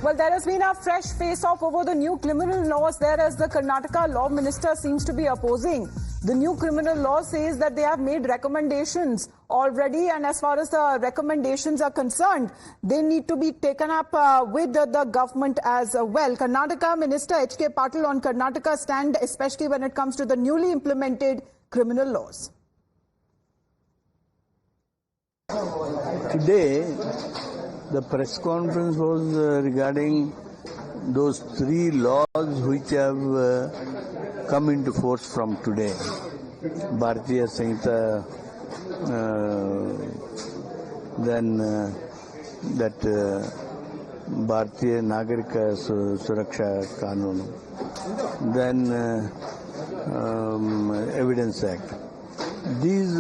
Well, there has been a fresh face-off over the new criminal laws there, as the Karnataka law minister seems to be opposing. The new criminal law says that they have made recommendations already, and as far as the recommendations are concerned, they need to be taken up with the government as well. Karnataka Minister H.K. Patil on Karnataka stand, especially when it comes to the newly implemented criminal laws. Today, the press conference was regarding those 3 laws which have come into force from today. Bharatiya Sanhita, then that Bharatiya Nagarika Suraksha Kanun, then Evidence Act. These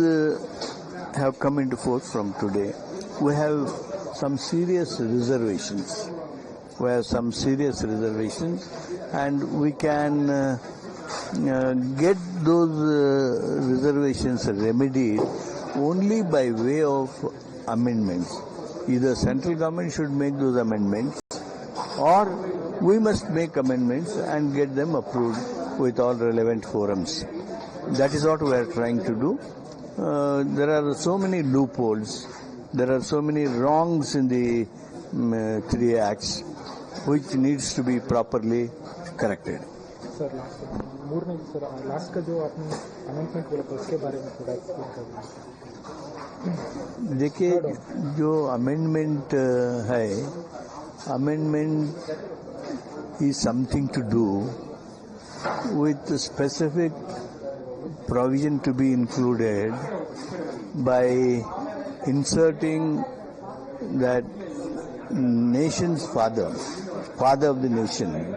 have come into force from today. We have some serious reservations. And we can get those reservations remedied only by way of amendments. Either central government should make those amendments, or we must make amendments and get them approved with all relevant forums. That is what we are trying to do. There are so many loopholes. There are so many wrongs in the 3 acts which needs to be properly corrected. Sir, last का जो आपने amendment बोला था उसके बारे में थोड़ा explain करिए. देखिए, जो amendment है, amendment is something to do with the specific provision to be included by inserting that nation's father of the nation,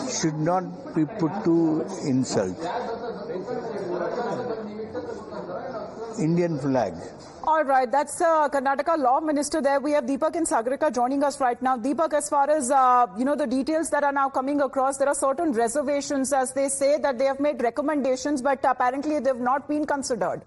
should not be put to insult. Indian flag. All right, that's Karnataka law minister there. We have Deepak and Sagarika joining us right now. Deepak, as far as the details that are now coming across, there are certain reservations, as they say that they have made recommendations, but apparently they have not been considered.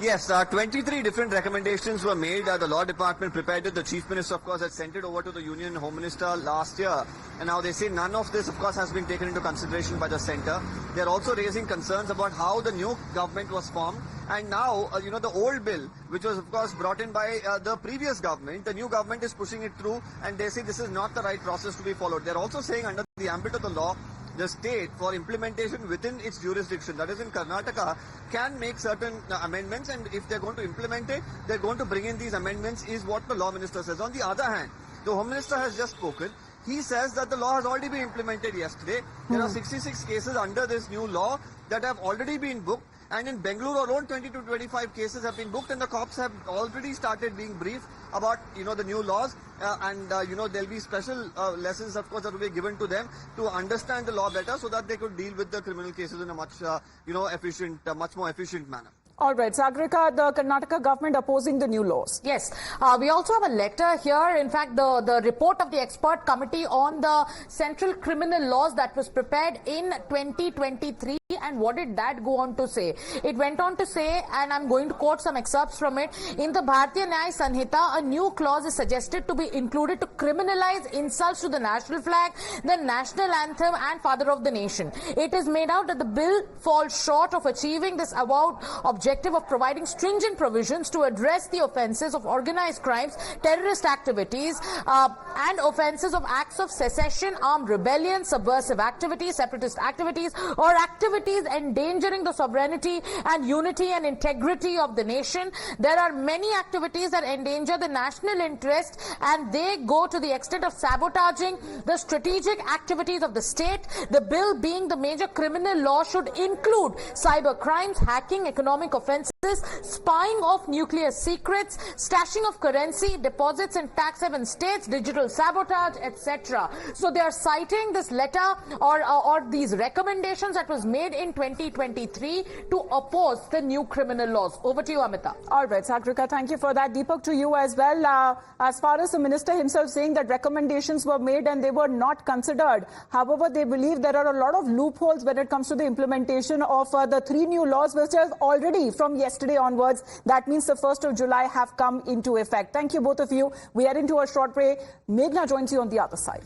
Yes, 23 different recommendations were made. The Law Department prepared it. The Chief Minister, of course, had sent it over to the Union Home Minister last year. And now they say none of this, of course, has been taken into consideration by the centre. They are also raising concerns about how the new government was formed. And now, the old bill, which was, of course, brought in by the previous government, the new government is pushing it through. And they say this is not the right process to be followed. They're also saying under the ambit of the law, the state, for implementation within its jurisdiction, that is in Karnataka, can make certain amendments, and if they're going to implement it, they're going to bring in these amendments, is what the law minister says. On the other hand, the Home Minister has just spoken. He says that the law has already been implemented yesterday. There are 66 cases under this new law that have already been booked. And in Bengaluru alone, 20 to 25 cases have been booked, and the cops have already started being briefed about, the new laws. There'll be special lessons, of course, that will be given to them to understand the law better, so that they could deal with the criminal cases in a much, much more efficient manner. All right, Sagarika, the Karnataka government opposing the new laws. Yes, we also have a letter here. In fact, the report of the expert committee on the central criminal laws that was prepared in 2023. And what did that go on to say? It went on to say, and I'm going to quote some excerpts from it, in the Bharatiya Nyaya Sanhita, a new clause is suggested to be included to criminalize insults to the national flag, the national anthem and father of the nation. It is made out that the bill falls short of achieving this avowed objective of providing stringent provisions to address the offences of organized crimes, terrorist activities, and offences of acts of secession, armed rebellion, subversive activities, separatist activities, or activities endangering the sovereignty and unity and integrity of the nation. There are many activities that endanger the national interest, and they go to the extent of sabotaging the strategic activities of the state. The bill, being the major criminal law, should include cyber crimes, hacking, economic offences, spying of nuclear secrets, stashing of currency, deposits in tax haven states, digital sabotage, etc. So they are citing this letter or these recommendations that was made in 2023 to oppose the new criminal laws. Over to you, Amita. All right, Sagarika, thank you for that. Deepak, to you as well. As far as the minister himself saying that recommendations were made and they were not considered. However, they believe there are a lot of loopholes when it comes to the implementation of the 3 new laws which have already only from yesterday onwards. That means the 1st of July have come into effect. Thank you, both of you. We head into a short break. Meghna joins you on the other side.